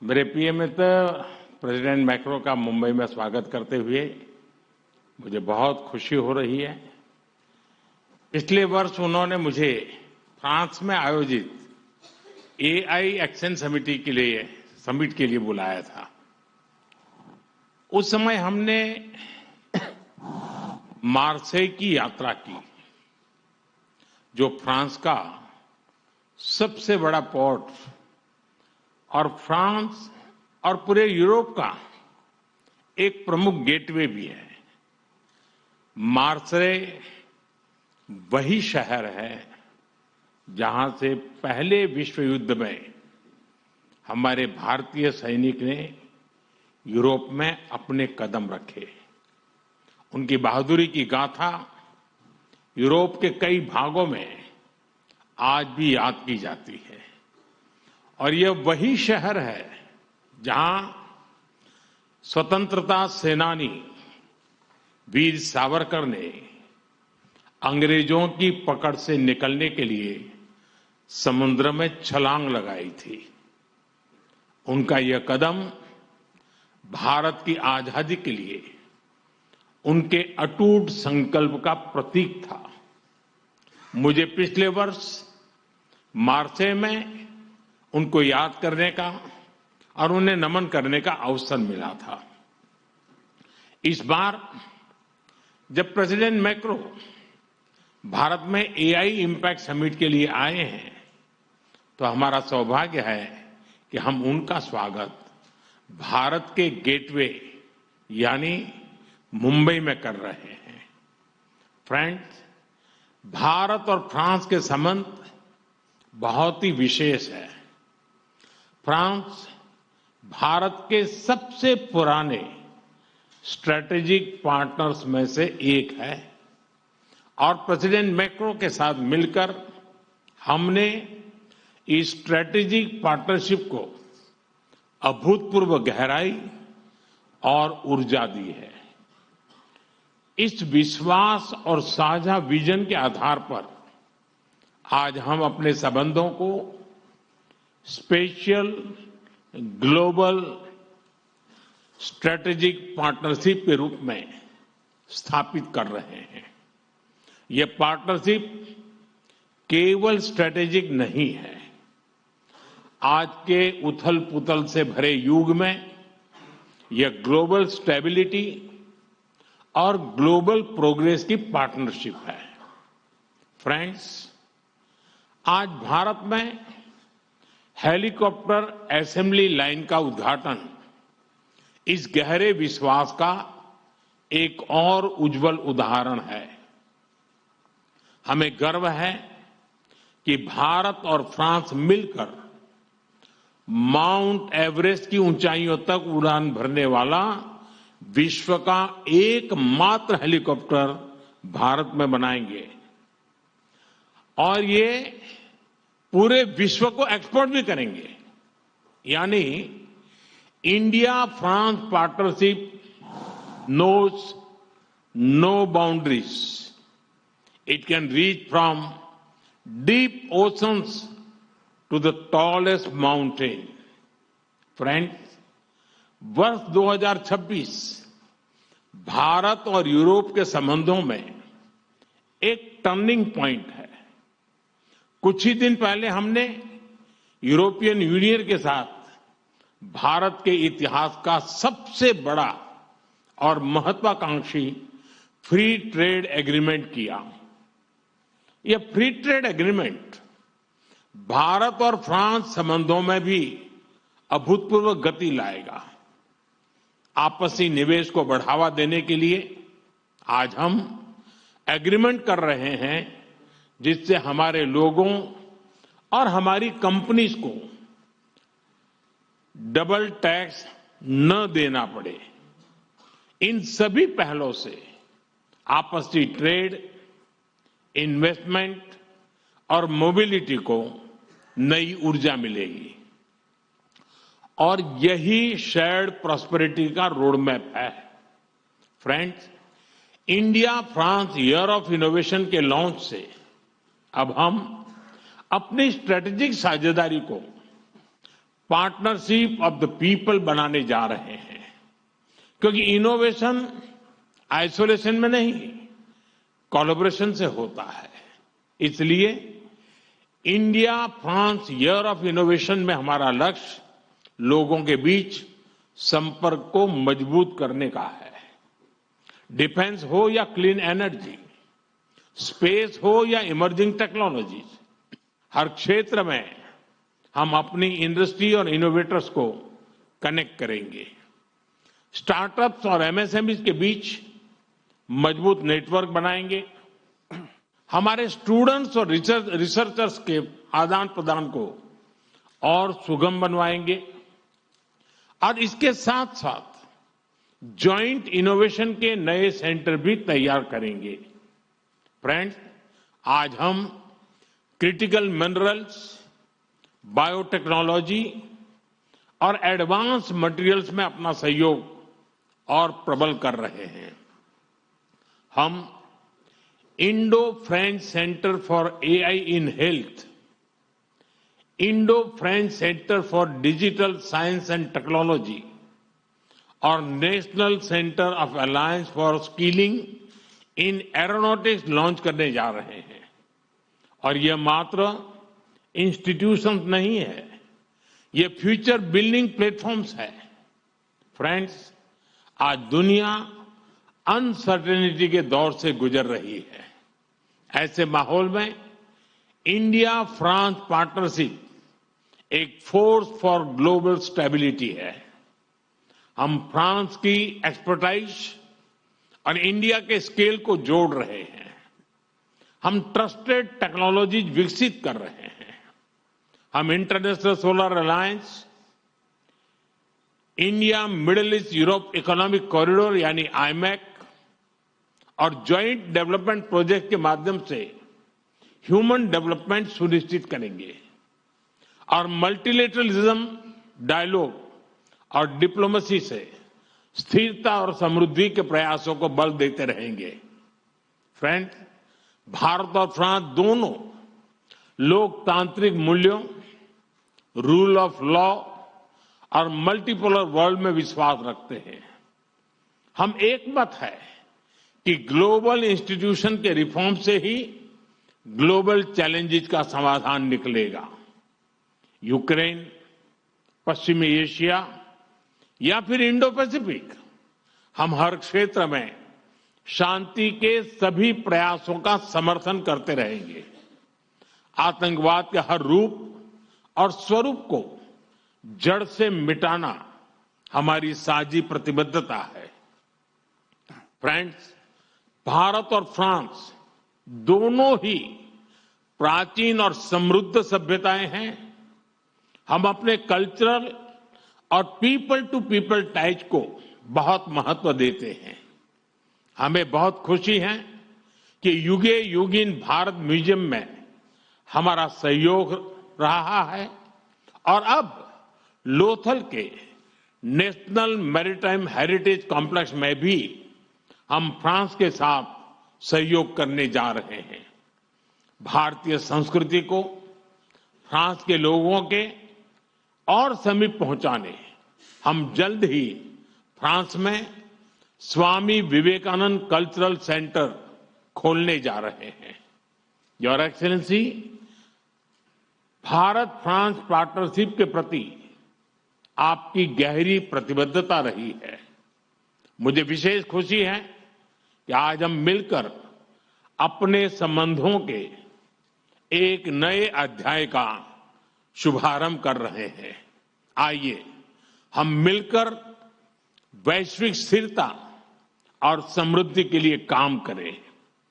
मेरे प्रिय मित्र president macro का मुंबई में स्वागत करते हुए मुझे बहुत खुशी हो रही है। पिछले वर्ष उन्होंने मुझे फ्रांस में आयोजित एआई एक्शन समिट के लिए बुलाया था। उस समय हमने मार्सेई की यात्रा की, जो फ्रांस का सबसे बड़ा पोर्ट और फ्रांस और पूरे यूरोप का एक प्रमुख गेटवे भी है। मार्सेई वही शहर है जहां से पहले विश्व युद्ध में हमारे भारतीय सैनिक ने यूरोप में अपने कदम रखे। उनकी बहादुरी की गाथा यूरोप के कई भागों में आज भी याद की जाती है। और यह वही शहर है जहां स्वतंत्रता सेनानी वीर सावरकर ने अंग्रेजों की पकड़ से निकलने के लिए समुद्र में छलांग लगाई थी। उनका यह कदम भारत की आजादी के लिए उनके अटूट संकल्प का प्रतीक था। मुझे पिछले वर्ष मार्सेई में उनको याद करने का और उन्हें नमन करने का अवसर मिला था। इस बार जब प्रेसिडेंट मैक्रो भारत में एआई इम्पैक्ट समिट के लिए आए हैं, तो हमारा सौभाग्य है कि हम उनका स्वागत भारत के गेटवे यानी मुंबई में कर रहे हैं। फ्रेंड्स, भारत और फ्रांस के संबंध बहुत ही विशेष है। फ्रांस भारत के सबसे पुराने स्ट्रेटेजिक पार्टनर्स में से एक है और प्रेसिडेंट मैक्रो के साथ मिलकर हमने इस स्ट्रेटेजिक पार्टनरशिप को अभूतपूर्व गहराई और ऊर्जा दी है। इस विश्वास और साझा विजन के आधार पर आज हम अपने संबंधों को स्पेशल ग्लोबल स्ट्रेटेजिक पार्टनरशिप के रूप में स्थापित कर रहे हैं। यह पार्टनरशिप केवल स्ट्रेटेजिक नहीं है। आज के उथल पुथल से भरे युग में यह ग्लोबल स्टेबिलिटी और ग्लोबल प्रोग्रेस की पार्टनरशिप है। फ्रेंड्स, आज भारत में हेलीकॉप्टर असेंबली लाइन का उद्घाटन इस गहरे विश्वास का एक और उज्जवल उदाहरण है। हमें गर्व है कि भारत और फ्रांस मिलकर माउंट एवरेस्ट की ऊंचाइयों तक उड़ान भरने वाला विश्व का एकमात्र हेलीकॉप्टर भारत में बनाएंगे और ये पूरे विश्व को एक्सपोर्ट भी करेंगे। यानी India France partnership knows no boundaries. It can reach from deep oceans to the tallest mountain. Friends, वर्ष 2026 भारत और यूरोप के संबंधों में एक टर्निंग पॉइंट है। कुछ ही दिन पहले हमने यूरोपियन यूनियन के साथ भारत के इतिहास का सबसे बड़ा और महत्वाकांक्षी फ्री ट्रेड एग्रीमेंट किया। यह फ्री ट्रेड एग्रीमेंट भारत और फ्रांस संबंधों में भी अभूतपूर्व गति लाएगा। आपसी निवेश को बढ़ावा देने के लिए आज हम एग्रीमेंट कर रहे हैं जिससे हमारे लोगों और हमारी कंपनीज को डबल टैक्स न देना पड़े। इन सभी पहलों से आपसी ट्रेड, इन्वेस्टमेंट और मोबिलिटी को नई ऊर्जा मिलेगी और यही शेयर्ड प्रॉस्पेरिटी का रोड मैप है। Friends, India France year of innovation के लॉन्च से अब हम अपनी स्ट्रेटेजिक साझेदारी को पार्टनरशिप ऑफ द पीपल बनाने जा रहे हैं, क्योंकि इनोवेशन आइसोलेशन में नहीं, कोलैबोरेशन से होता है। इसलिए India France year of innovation में हमारा लक्ष्य लोगों के बीच संपर्क को मजबूत करने का है। डिफेंस हो या क्लीन एनर्जी, स्पेस हो या इमर्जिंग टेक्नोलॉजीज, हर क्षेत्र में हम अपनी इंडस्ट्री और इनोवेटर्स को कनेक्ट करेंगे। स्टार्टअप्स और एमएसएमईज के बीच मजबूत नेटवर्क बनाएंगे। हमारे स्टूडेंट्स और रिसर्चर्स के आदान प्रदान को और सुगम बनवाएंगे और इसके साथ साथ जॉइंट इनोवेशन के नए सेंटर भी तैयार करेंगे। फ्रेंड्स, आज हम क्रिटिकल मिनरल्स, बायोटेक्नोलॉजी और एडवांस मटेरियल्स में अपना सहयोग और प्रबल कर रहे हैं। हम Indo French centre for AI in health, Indo French centre for digital science and technology और national centre of alliance for skilling in aeronautics launch करने जा रहे हैं। और यह मात्र इंस्टीट्यूशंस नहीं है, ये फ्यूचर बिल्डिंग प्लेटफॉर्म्स है। फ्रेंड्स, आज दुनिया अनसर्टेनिटी के दौर से गुजर रही है। ऐसे माहौल में इंडिया फ्रांस पार्टनरशिप एक फोर्स फॉर ग्लोबल स्टेबिलिटी है। हम फ्रांस की एक्सपर्टाइज और इंडिया के स्केल को जोड़ रहे हैं। हम ट्रस्टेड टेक्नोलॉजीज विकसित कर रहे हैं। हम international solar alliance, India middle east Europe economic corridor यानी आईमैक और ज्वाइंट डेवलपमेंट प्रोजेक्ट के माध्यम से ह्यूमन डेवलपमेंट सुनिश्चित करेंगे और मल्टीलेटरलिज्म, डायलॉग और डिप्लोमेसी से स्थिरता और समृद्धि के प्रयासों को बल देते रहेंगे। फ्रेंड्स, भारत और फ्रांस दोनों लोकतांत्रिक मूल्यों, रूल ऑफ लॉ और मल्टीपोलर वर्ल्ड में विश्वास रखते हैं। हम एक मत है कि ग्लोबल इंस्टीट्यूशन के रिफॉर्म से ही ग्लोबल चैलेंजेस का समाधान निकलेगा। यूक्रेन, पश्चिमी एशिया या फिर इंडो पैसिफिक, हम हर क्षेत्र में शांति के सभी प्रयासों का समर्थन करते रहेंगे। आतंकवाद के हर रूप और स्वरूप को जड़ से मिटाना हमारी साझी प्रतिबद्धता है। फ्रेंड्स, भारत और फ्रांस दोनों ही प्राचीन और समृद्ध सभ्यताएं हैं। हम अपने कल्चरल और पीपल टू पीपल टाइज को बहुत महत्व देते हैं। हमें बहुत खुशी है कि युगे युगीन भारत म्यूजियम में हमारा सहयोग रहा है और अब लोथल के नेशनल मैरीटाइम हेरिटेज कॉम्प्लेक्स में भी हम फ्रांस के साथ सहयोग करने जा रहे हैं। भारतीय संस्कृति को फ्रांस के लोगों के और समीप पहुंचाने हम जल्द ही फ्रांस में स्वामी विवेकानंद कल्चरल सेंटर खोलने जा रहे हैं। Your excellency, Bharat France partnership के प्रति आपकी गहरी प्रतिबद्धता रही है। मुझे विशेष खुशी है कि आज हम मिलकर अपने संबंधों के एक नए अध्याय का शुभारंभ कर रहे हैं। आइए हम मिलकर वैश्विक स्थिरता और समृद्धि के लिए काम करें।